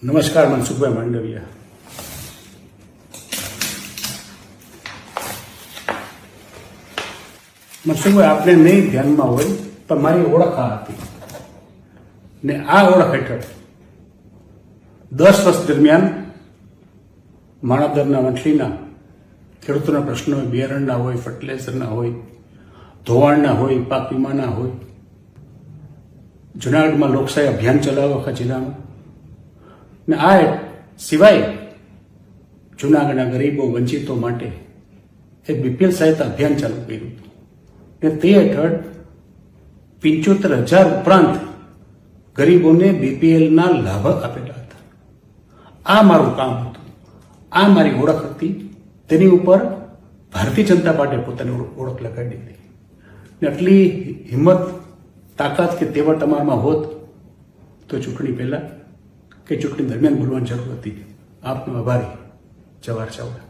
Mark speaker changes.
Speaker 1: નમસ્કાર, મનસુખભાઈ માંડવિયા. મનસુખભાઈ, આપણે નહીં ધ્યાનમાં હોય પણ મારી ઓળખ આ હતી ને આ ઓળખ હેઠળ 10 વર્ષ દરમિયાન માણાવદરના વંથલીના ખેડૂતોના પ્રશ્નો હોય, બિયારણના હોય, ફર્ટિલાઇઝરના હોય, ધોવાણના હોય, પાક વીમાના હોય, જુનાગઢમાં લોકશાહી અભિયાન ચલાવ્યો આખા જિલ્લામાં ને આ સિવાય જુનાગઢના ગરીબો વંચિતો માટે એક બીપીએલ સહાયતા અભિયાન ચાલુ કર્યું હતું ને તે હેઠળ 75,000 ઉપરાંત ગરીબોને બીપીએલના લાભ આપેલા હતા. આ મારું કામ હતું, આ મારી ઓળખ હતી. તેની ઉપર ભારતીય જનતા પાર્ટીએ પોતાની ઓળખ લગાડી હતી ને આટલી હિંમત, તાકાત કે તેવડ તમારામાં હોત તો ચૂંટણી પહેલા કે ચૂંટણી દરમિયાન બોલવાની જરૂર હતી. આપનો આભારી. જવાહર ચાવડા.